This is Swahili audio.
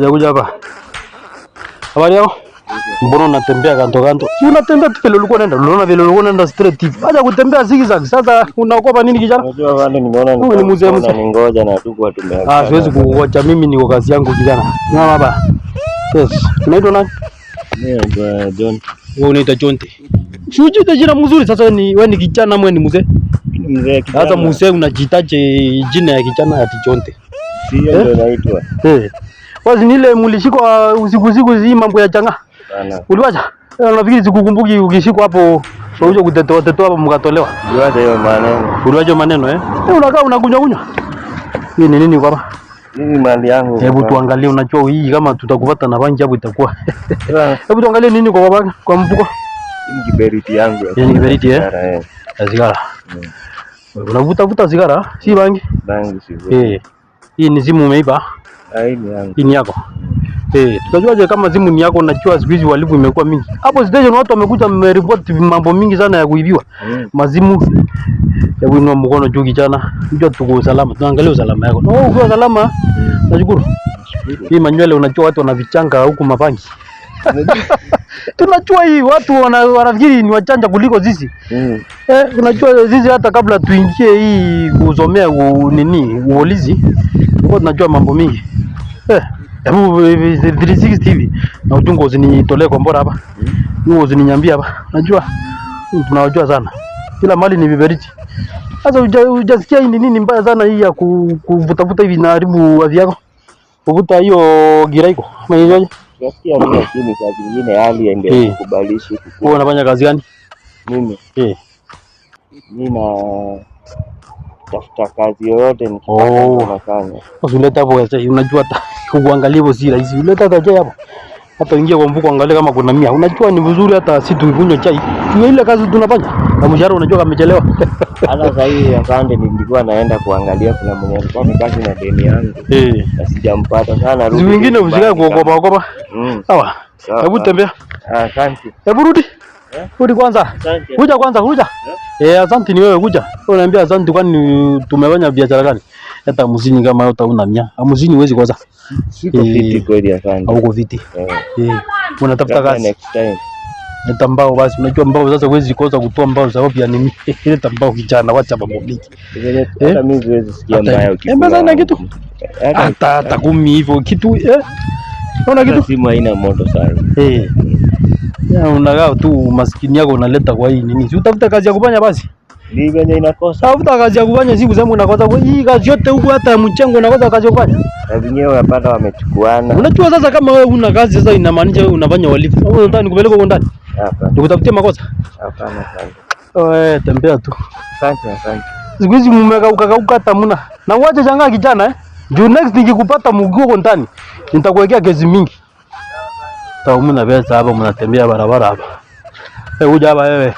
Kuja hapa. Habari yako? Mbona unatembea kanto? Si unatembea tu vile ulikuwa unaenda. Unaona vile ulikuwa unaenda straight hivi. Acha kutembea zigzag. Sasa unaogopa nini kijana? Unajua wale nimeona ni mzee. Ningoja na tu kwa tumea. Siwezi kungoja, mimi niko kazi yangu kijana. Nyama hapa. Yes. Unaitwa nani? Mimi naitwa John. Wewe unaitwa John. Sijui jina mzuri sasa wewe ni kijana ama ni mzee? Mzee kijana. Sasa mzee unajitaje jina ya kijana ya John? Sio ndio naitwa. Wazi nile mulishikwa usiku hizi mambo ya changa. Sana. Uliwacha? Nafikiri sikukumbuki ukishikwa hapo unakuja kutetea hapo mkatolewa. Uliwacha hiyo maneno. Uliwacha maneno unakaa unakunywa. Hii ni nini baba? Hii mali yangu. Hebu tuangalie, unajua hii kama tutakupata na bangi hapo itakuwa. Hebu tuangalie nini kwa baba kwa mfuko. Hii kiberiti yangu. Hii kiberiti sigara. Unavuta sigara si bangi? Bangi si. Hii ni simu umeiba? Hii ni yangu. Hii ni yako. Tutajuaje kama simu ni yako? Unajua siku hizi walivu imekuwa mingi. Hapo station watu wamekuja mmereport mambo mingi sana ya kuibiwa. Mazimu. Hebu inua mkono juu kijana. Njoo tuko usalama. Tuangalie usalama yako. Uko salama? Nashukuru. Hii manywele unajua watu wanavichanga huku mapangi. Tunajua hii watu wanafikiri ni wachanja kuliko sisi. Unajua sisi hata kabla tuingie hii kusomea uolizi, tunajua mambo mingi. Hebu 360 hivi na ujungo usinitolee kwa mbora hapa. Wewe usininyambia hapa. Najua tunawajua sana. Kila mali ni viberiti. Sasa hujasikia hii nini mbaya sana hii ya kuvuta hivi na haribu afya yako. Kuvuta hiyo gira iko. Umeelewaje? Nasikia mimi lakini kazi nyingine hali ende kukubalishi. Wewe unafanya kazi gani? Mimi. Mimi na tafuta kazi yoyote nikipata nafanya. Usileta hapo sasa, unajua hata kuangalia hivyo si rahisi. Uleta hata hapo. Hata ingia kwa mfuko angalia kama kuna 100. Unajua ni vizuri hata si tukunywe chai. Hiyo ile kazi tunafanya. Na mshahara unajua kama amechelewa. Hata sasa hii afande nilikuwa naenda kuangalia kuna mwenye alikuwa amebaki na deni yangu. Na sijampata sana rudi. Wengine usikae kuogopa. Sawa. Hebu tembea. Asante. Hebu rudi. Rudi kwanza. Kuja kwanza. Asante ni wewe kuja. Unaniambia asante kwani tumefanya biashara gani? Hata muzini kama hata una 100. Muzini huwezi kwanza. Siko fiti kweli asante. Hauko fiti. Unatafuta kazi. Next time. Leta mbao basi, unajua mbao sasa huwezi kosa kutoa mbao sababu ya nini? Leta mbao kijana, wacha mambo mingi. Hata mimi siwezi sikia mbaya ukisema. Mbona na kitu? Hata 10 hivyo kitu Unaona kitu? Simu haina moto sana. Unagaa tu maskini yako unaleta kwa hii nini? Si utafuta kazi ya kufanya basi. Ni venye inakosa. Tafuta kazi ya kufanya siku zangu unakosa kwa hii kazi yote huku hata mchango unakosa kazi ya kufanya. Na wenyewe unapata wamechukuana. Unajua sasa kama wewe una kazi sasa inamaanisha wewe unafanya uhalifu. Au unataka nikupeleke huko ndani? Hapana. Nikutafutie makosa? Hapana sana. Tembea tu. Asante. Siku hizi mmekauka hata mna. Na uache shangaa kijana Juu next nikikupata mguu huko ndani nitakuwekea kesi mingi. Taumuna pesa hapa mnatembea barabara hapa. Uja hapa wewe.